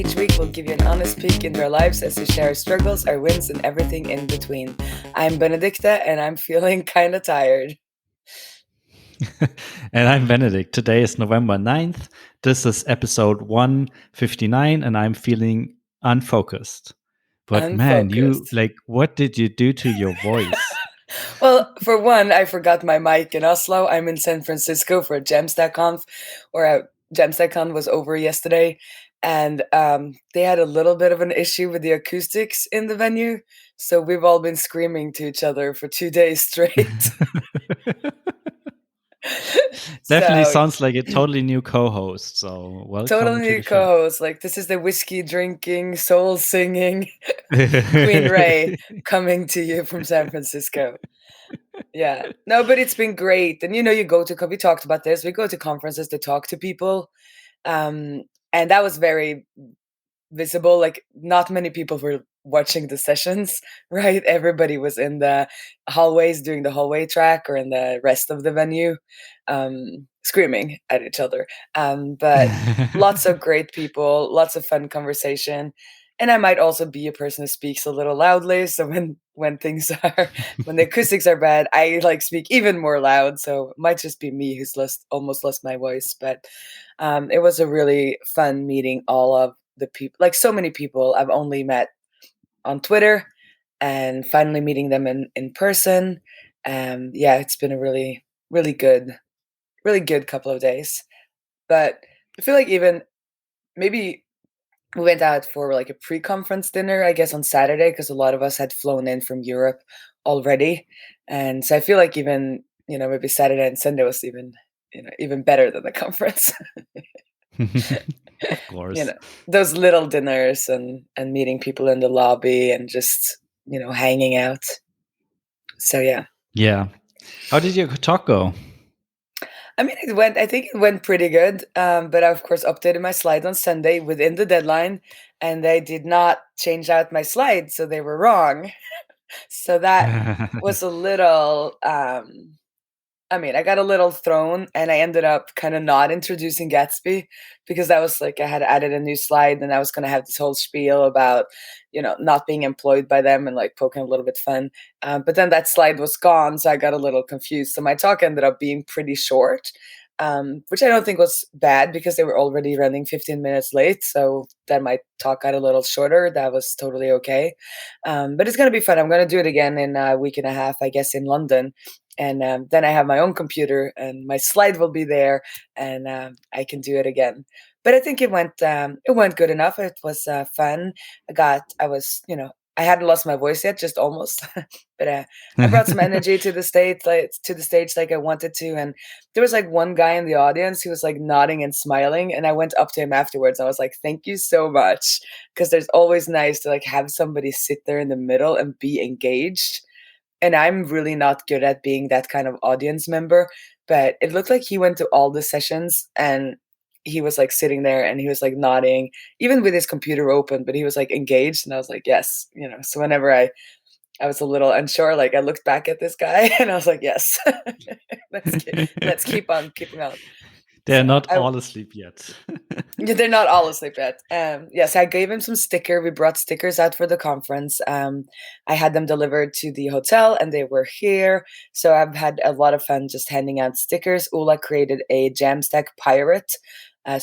Each week we'll give you an honest peek into our lives as we share our struggles, our wins, and everything in between. I'm Benedicte, and I'm feeling kind of tired. And I'm Benedikt. Today is November 9th. This is episode 159, and I'm feeling unfocused. But man, what did you do to your voice? Well, for one, I forgot my mic in Oslo. I'm in San Francisco for Jamstack Conf, Jamstack Conf was over yesterday, and they had a little bit of an issue with the acoustics in the venue. So we've all been screaming to each other for 2 days straight. Definitely sounds like a totally new co-host. So welcome. Totally new co-host. Like, this is the whiskey drinking, soul singing Queen Ray coming to you from San Francisco. Yeah. No, but it's been great. And we talked about this. We go to conferences to talk to people. And that was very visible. Like, not many people were watching the sessions, right? Everybody was in the hallways doing the hallway track or in the rest of the venue, screaming at each other. But lots of great people, lots of fun conversation. And I might also be a person who speaks a little loudly. So when the acoustics are bad, I speak even more loud. So it might just be me who's almost lost my voice. But it was a really fun meeting all of the people, so many people I've only met on Twitter, and finally meeting them in person. It's been a really, really good couple of days. But I feel like even maybe we went out for a pre-conference dinner, I guess, on Saturday, because a lot of us had flown in from Europe already. And so I feel like even, maybe Saturday and Sunday was even better than the conference. Of course. Those little dinners and meeting people in the lobby and just, hanging out. So, yeah. Yeah. How did your talk go? I mean, I think it went pretty good. But I, of course, updated my slide on Sunday within the deadline, and they did not change out my slides, so they were wrong. So that was a little, I got a little thrown, and I ended up kind of not introducing Gatsby, because that was I had added a new slide, and I was going to have this whole spiel about, not being employed by them and poking a little bit fun. But then that slide was gone, so I got a little confused. So my talk ended up being pretty short, which I don't think was bad, because they were already running 15 minutes late. So that my talk got a little shorter. That was totally okay. But it's going to be fun. I'm going to do it again in a week and a half, I guess, in London. And then I have my own computer, and my slide will be there, and I can do it again. But I think it went good enough. It was fun. I hadn't lost my voice yet, just almost. But I brought some energy to the stage, like I wanted to. And there was one guy in the audience who was nodding and smiling, and I went up to him afterwards. I was like, "Thank you so much," because there's always nice to have somebody sit there in the middle and be engaged. And I'm really not good at being that kind of audience member, but it looked like he went to all the sessions, and he was sitting there, and he was nodding, even with his computer open, but he was engaged. And I was like, yes, so whenever I was a little unsure, I looked back at this guy and I was like, yes, let's keep on keeping on. They're not all asleep yet. Yeah, they're not all asleep yet. Yes, I gave him some sticker. We brought stickers out for the conference. I had them delivered to the hotel, and they were here. So I've had a lot of fun just handing out stickers. Ola created a Jamstack pirate. The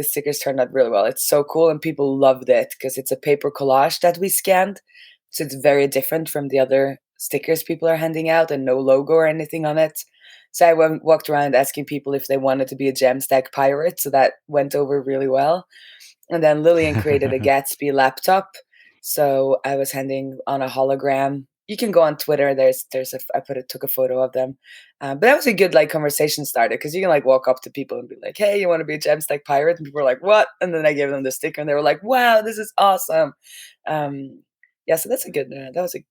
stickers turned out really well. It's so cool, and people loved it because it's a paper collage that we scanned. So it's very different from the other stickers people are handing out, and no logo or anything on it. So I walked around asking people if they wanted to be a Jamstack pirate. So that went over really well. And then Lillian created a Gatsby laptop. So I was handing on a hologram. You can go on Twitter. I took a photo of them. But that was a good conversation starter, because you can walk up to people and be like, "Hey, you want to be a Jamstack pirate?" And people were like, "What?" And then I gave them the sticker, and they were like, "Wow, this is awesome." So that's that was a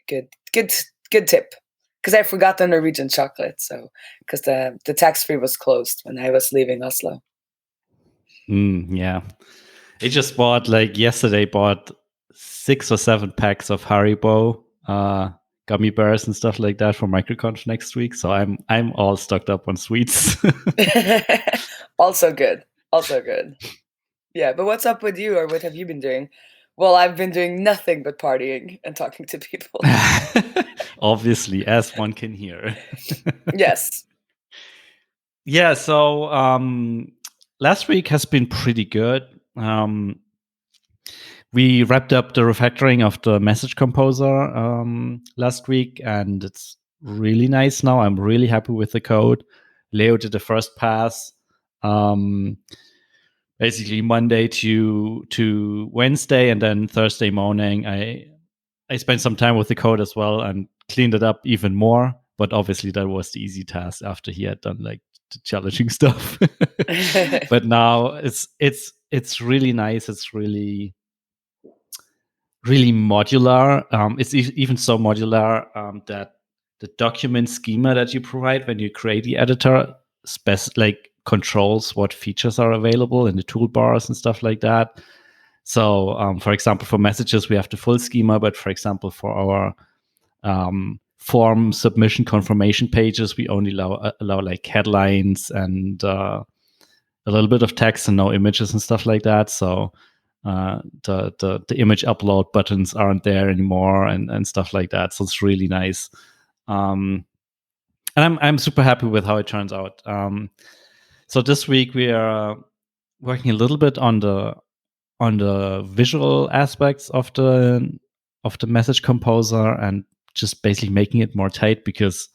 good tip. Because I forgot the Norwegian chocolate, because the tax-free was closed when I was leaving Oslo. Yeah. I just yesterday bought 6 or 7 packs of Haribo gummy bears and stuff like that for MicroConf next week. So I'm all stocked up on sweets. Also good. Yeah, but what's up with you, or what have you been doing? Well, I've been doing nothing but partying and talking to people. Obviously, as one can hear. Yes. Yeah, so last week has been pretty good. We wrapped up the refactoring of the message composer last week, and it's really nice now. I'm really happy with the code. Leo did the first pass. Basically Monday to Wednesday, and then Thursday morning I spent some time with the code as well and cleaned it up even more. But obviously that was the easy task after he had done like the challenging stuff. But now it's really nice. It's really modular. It's even so modular that the document schema that you provide when you create the editor like controls what features are available in the toolbars and stuff like that. So, for example, for messages, we have the full schema, but for example, for our form submission confirmation pages, we only allow like headlines and a little bit of text and no images and stuff like that. So the image upload buttons aren't there anymore and stuff like that. So it's really nice. And I'm super happy with how it turns out. So this week we are working a little bit on the visual aspects of the message composer and just basically making it more tight, because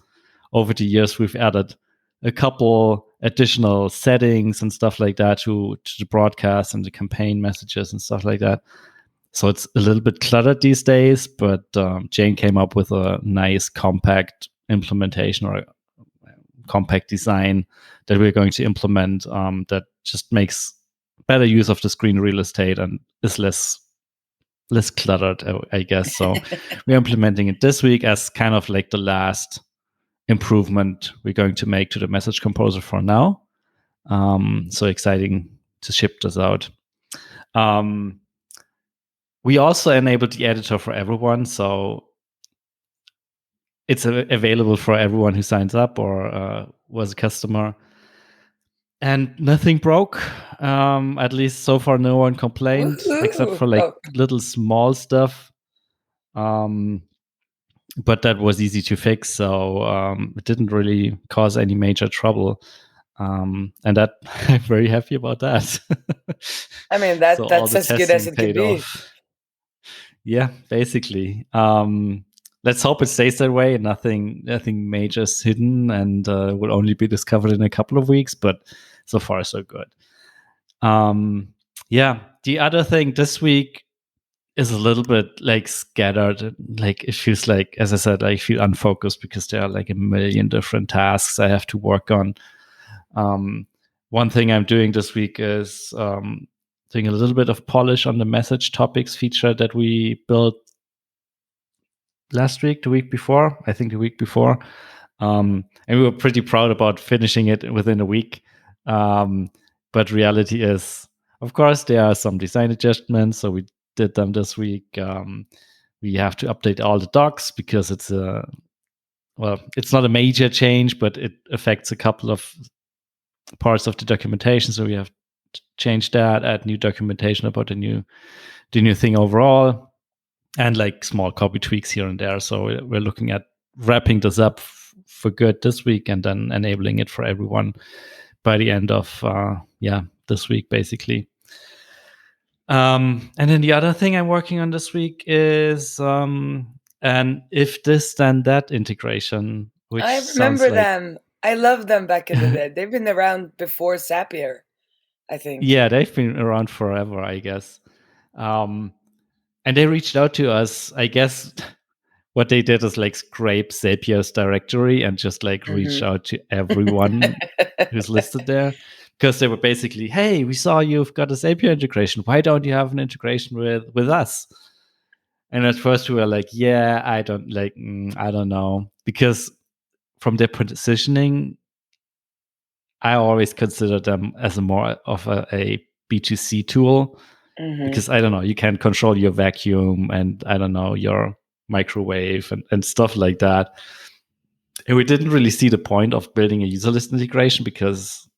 over the years we've added a couple additional settings and stuff like that to the broadcast and the campaign messages and stuff like that. So it's a little bit cluttered these days, but Jane came up with a nice compact implementation or a compact design that we're going to implement that just makes better use of the screen real estate and is less cluttered, I guess. So we're implementing it this week as kind of like the last improvement we're going to make to the message composer for now. So exciting to ship this out. We also enabled the editor for everyone, so it's available for everyone who signs up or was a customer. And nothing broke. At least so far, no one complained, except for like little small stuff. But that was easy to fix, so it didn't really cause any major trouble. And that I'm very happy about that. I mean, so all that's the as good as testing it could paid be. off. Yeah, basically. Let's hope it stays that way. Nothing major is hidden, and will only be discovered in a couple of weeks. But so far, so good. Yeah. The other thing this week is a little bit like scattered. Like it feels like, as I said, I feel unfocused because there are like a million different tasks I have to work on. One thing I'm doing this week is doing a little bit of polish on the message topics feature that we built last week, the week before, I think the week before. And we were pretty proud about finishing it within a week. But reality is, of course, there are some design adjustments. So we did them this week. We have to update all the docs because it's it's not a major change, but it affects a couple of parts of the documentation. So we have to change that, add new documentation about the new thing overall, and like small copy tweaks here and there. So we're looking at wrapping this up for good this week and then enabling it for everyone by the end of this week, basically. And then the other thing I'm working on this week is an if this then that integration, which I sounds remember like them. I loved them back in the day. They've been around before Zapier, I think. yeah, they've been around forever, I guess. And they reached out to us, I guess. What they did is like scrape Zapier's directory and just like reach out to everyone who's listed there, because they were basically, hey, we saw you've got a Zapier integration. Why don't you have an integration with us? And at first we were like, yeah, I don't know, because from their positioning, I always consider them as a more of a B2C tool, because I don't know, you can control your vacuum and I don't know, your microwave and stuff like that. And we didn't really see the point of building a user list integration because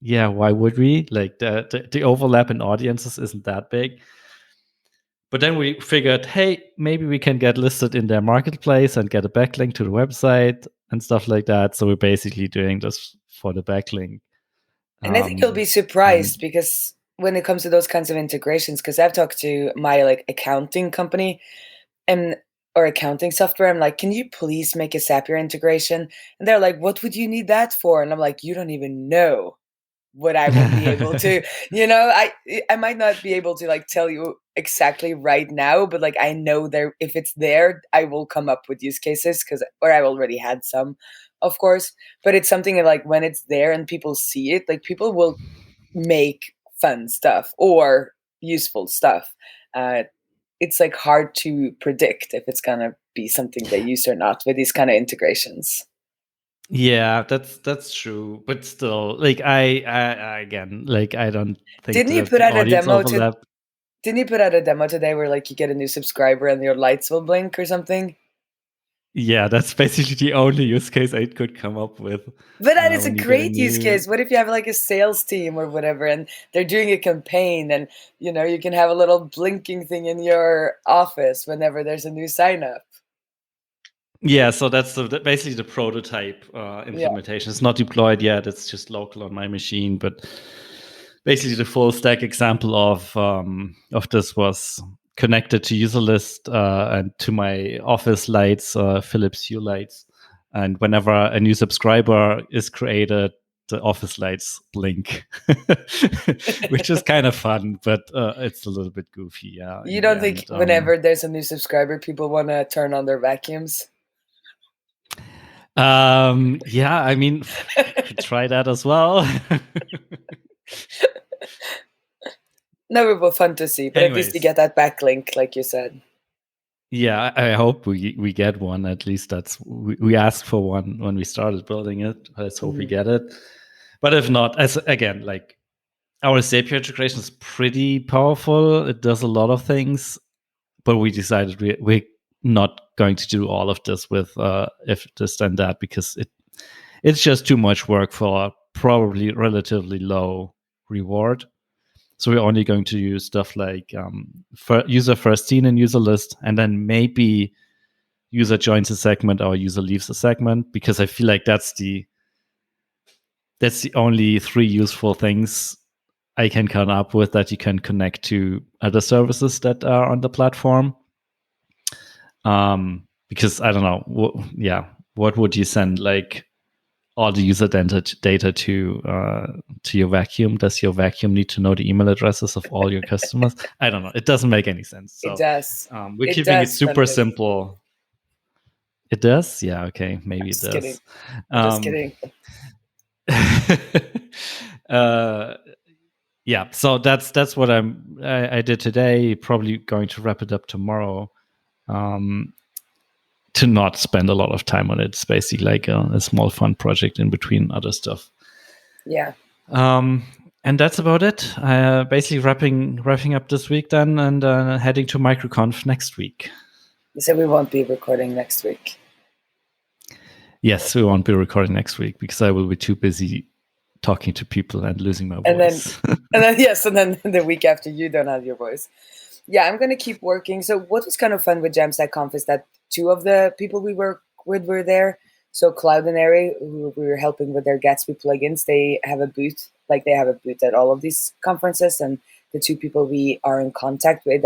yeah, why would we? Like the overlap in audiences isn't that big. But then we figured, hey, maybe we can get listed in their marketplace and get a backlink to the website and stuff like that. So we're basically doing this for the backlink. And I think you'll be And surprised because when it comes to those kinds of integrations, because I've talked to my like accounting company and or accounting software, I'm like, can you please make a Zapier integration? And they're like, what would you need that for? And I'm like, you don't even know what I will be able to, I might not be able to like tell you exactly right now, but like I know there if it's there, I will come up with use cases or I already had some, of course. But it's something that, like when it's there and people see it, like people will make fun stuff or useful stuff. It's like hard to predict if it's gonna be something they use or not with these kind of integrations. yeah, that's true. But still, like I again, like I don't think Didn't you that put the out a audience demo to overlap. Didn't you put out a demo today where like you get a new subscriber and your lights will blink or something? Yeah, that's basically the only use case I could come up with. But that is a When you get a great use new, case. What if you have like a sales team or whatever and they're doing a campaign and you can have a little blinking thing in your office whenever there's a new sign up. yeah, so that's basically the prototype Yeah. implementation. It's not deployed yet. It's just local on my machine, but basically the full stack example of this was connected to Userlist and to my office lights, Philips Hue lights. And whenever a new subscriber is created, the office lights blink, which is kind of fun, but it's a little bit goofy. Yeah, You in the don't think end. whenever there's a new subscriber, people want to turn on their vacuums? Yeah, I mean, could try that as well. No, it will be fun to see, but at least you Anyways, get that backlink, like you said. yeah, I hope we get one. At least that's we asked for one when we started building it. Let's hope we Mhm. get it. But if not, as again, like our Zapier integration is pretty powerful. It does a lot of things, but we decided we're not going to do all of this with if this then that because it's just too much work for probably relatively low reward. So we're only going to use stuff like user first seen in user list, and then maybe user joins a segment or user leaves a segment, because I feel like that's the only three useful things I can come up with that you can connect to other services that are on the platform. Because I don't know, what would you send like all the user data to your vacuum? Does your vacuum need to know the email addresses of all your customers? I don't know. It doesn't make any sense. It So does. we're It keeping it does, super Benedict. simple. It does? Yeah, okay, maybe it Just kidding. does. I'm just Um, kidding. uh, yeah, so that's what I did today. Probably going to wrap it up tomorrow. To not spend a lot of time on it. It's basically like a small fun project in between other stuff. Yeah. And that's about it. Basically wrapping up this week then, and heading to MicroConf next week. You said we won't be recording next week. Yes, we won't be recording next week because I will be too busy talking to people and losing my And then voice. yes, and then the week after you don't have your voice. Yeah, I'm gonna keep working. So what was kind of fun with Jamstack Conf is that two of the people we work with were there. So Cloudinary, who we were helping with their Gatsby plugins, they have a booth. Like they have a booth at all of these conferences, and the two people we are in contact with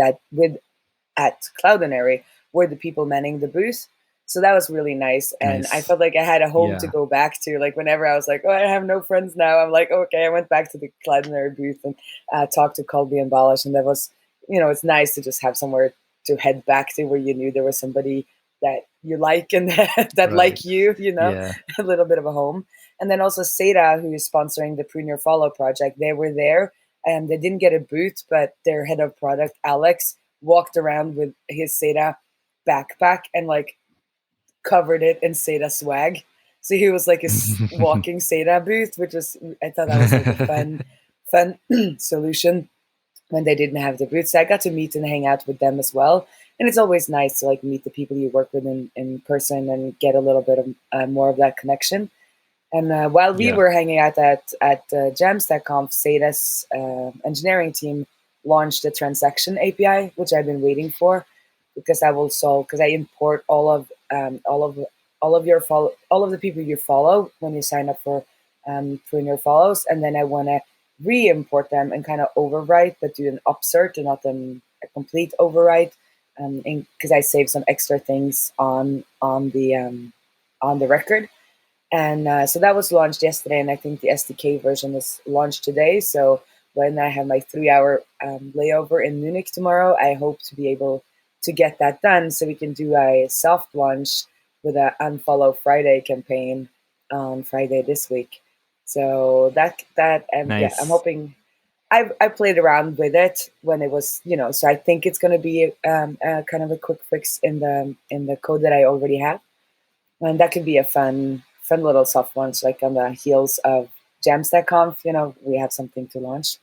at Cloudinary were the people manning the booth. So that was really nice. And I Nice. felt like I had a home to Yeah. go back to. Like whenever I was like, oh, I have no friends now, I'm like, okay, I went back to the Cloudinary booth and talked to Colby and Balash. And that was, it's nice to just have somewhere to head back to where you knew there was somebody that you like and that Right. like you, Yeah. a little bit of a home. And then also Seda, who is sponsoring the Prune Follow project, they were there and they didn't get a booth, but their head of product, Alex, walked around with his Seda backpack and like covered it in Seda swag. So he was like a walking Seda booth, which was, I thought that was like a fun solution when they didn't have the booth. So I got to meet and hang out with them as well. And it's always nice to like meet the people you work with in person and get a little bit of more of that connection. And while we Yeah. were hanging out at Jamstack Conf, Sada's engineering team launched the transaction API, which I've been waiting for, because that will solve. Because I import all of your all of the people you follow when you sign up for Prune your follows, and then I want to re-import them and kind of overwrite, but do an upsert and not a complete overwrite, because I save some extra things on the record. And so that was launched yesterday, and I think the SDK version is launched today. So when I have my 3 hour layover in Munich tomorrow, I hope to be able to get that done so we can do a soft launch with a Unfollow Friday campaign on Friday this week. So yeah, I'm Nice. hoping. I played around with it when it was, so I think it's going to be a kind of a quick fix in the code that I already have, and that could be a fun little soft launch, like on the heels of Jamstack Conf. We have something to launch.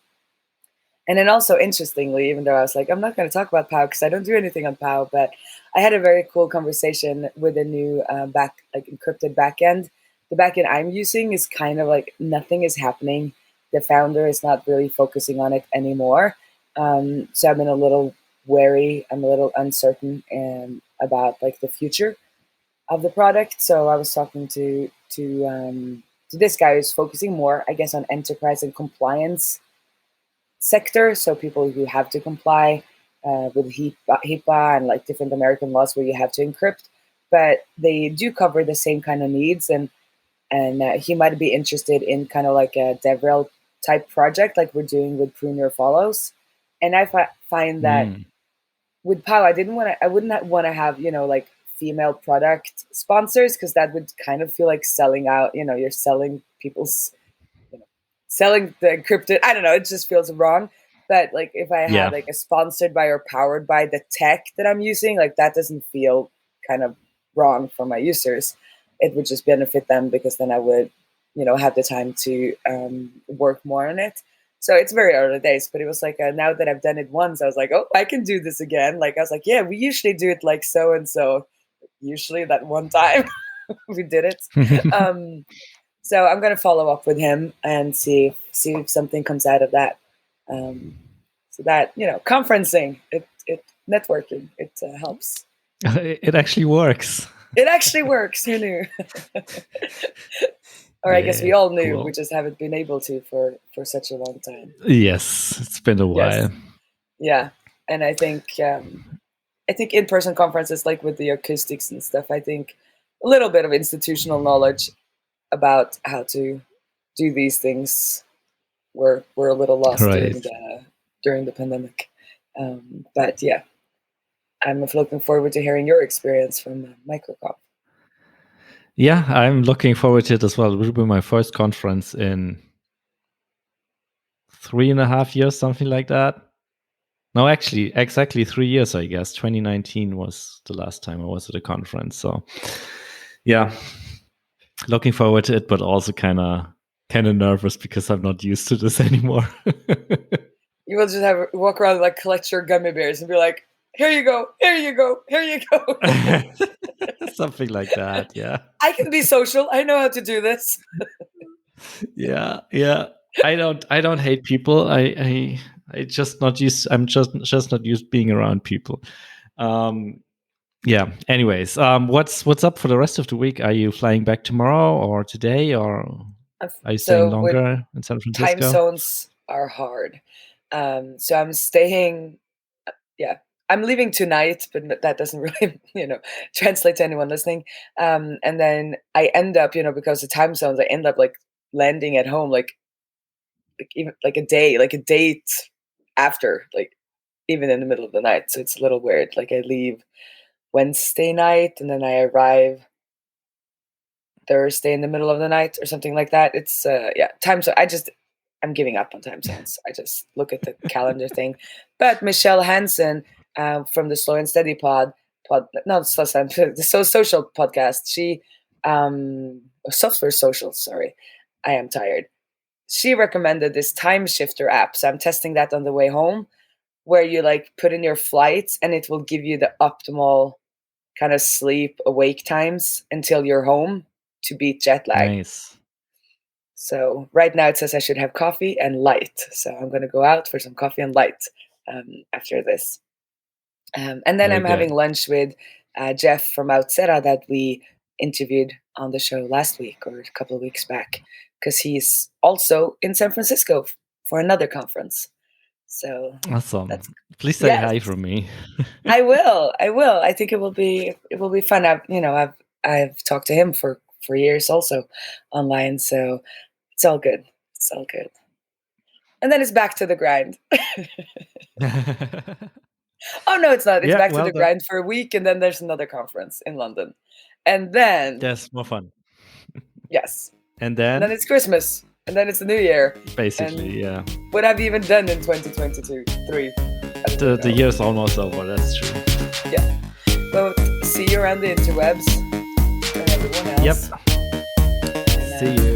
And then also, interestingly, even though I was like, I'm not going to talk about POW because I don't do anything on POW, but I had a very cool conversation with a new encrypted backend. The backend I'm using is kind of like nothing is happening. The founder is not really focusing on it anymore. So I've been a little wary. I'm a little uncertain about like the future of the product. So I was talking to this guy who's focusing more, I guess, on enterprise and compliance sector. So people who have to comply with HIPAA and like different American laws where you have to encrypt, but they do cover the same kind of needs. And he might be interested in kind of like a DevRel type project, like we're doing with Prune Your Follows. And I find that Mm. with POW, I wouldn't want to have, like female product sponsors, because that would kind of feel like selling out. You're selling people's, you know, selling the encrypted. I don't know. It just feels wrong. But like if I had Yeah. like a sponsored by or powered by the tech that I'm using, like that doesn't feel kind of wrong for my users. It would just benefit them because then I would, have the time to work more on it. So it's very early days, but it was like now that I've done it once, I was like, oh, I can do this again. Like I was like, yeah, we usually do it like so and so. Usually that one time we did it. Um, so I'm gonna follow up with him and see if something comes out of that. So that conferencing, it networking, it helps. It actually works. It actually works. Who knew? Or I guess we Yeah, all knew. We cool. just haven't been able to for such a long time. Yes, it's been a Yes. while. Yeah. And I think in-person conferences, like with the acoustics and stuff, I think a little bit of institutional knowledge about how to do these things were a little lost Right. during the pandemic. But yeah, I'm looking forward to hearing your experience from MicroConf. Yeah, I'm looking forward to it as well. It will be my first conference in 3.5 years, something like that. No, actually, exactly 3 years, I guess. 2019 was the last time I was at a conference. So, yeah, looking forward to it, but also kind of nervous because I'm not used to this anymore. You will just walk around like collect your gummy bears and be like, "Here you go, here you go, here you go." Something like that. Yeah. I can be social. I know how to do this. Yeah. Yeah. I don't hate people. I just not used. I'm just not used being around people. Um, yeah. Anyways, what's up for the rest of the week? Are you flying back tomorrow or today, or are you staying So with longer in San time Francisco? zones are hard. So I'm staying. Yeah, I'm leaving tonight, but that doesn't really, translate to anyone listening. And then I end up, because the time zones, I end up like landing at home, like even like a date after, like even in the middle of the night. So it's a little weird. Like I leave Wednesday night and then I arrive Thursday in the middle of the night or something like that. It's yeah, time zone. I'm giving up on time zones. I just look at the calendar thing. But Michelle Hansen from the Slow and Steady not Slow and the Social podcast. She Software Social. Sorry, I am tired. She recommended this time shifter app, so I'm testing that on the way home, where you like put in your flights and it will give you the optimal kind of sleep awake times until you're home to beat jet lag. Nice. So right now it says I should have coffee and light. So I'm going to go out for some coffee and light after this. And then Very I'm having good. lunch with Jeff from Outsera that we interviewed on the show last week or a couple of weeks back, because he's also in San Francisco for another conference. So Awesome. that's Please say yes, hi from me. I will. I think it will be fun. I've talked to him for years also online, so it's all good. It's all good. And then it's back to the grind. Oh no, it's not. It's Yeah, back to well the done. grind for a week, and then there's another conference in London, and then Yes, more fun. yes, And and then then, it's Christmas, and then it's the New Year. basically, And yeah. what have you even done in 2022? 3. I don't The know. year's almost over, that's true. Yeah. But see you around the interwebs and everyone else. Yep. And, See you.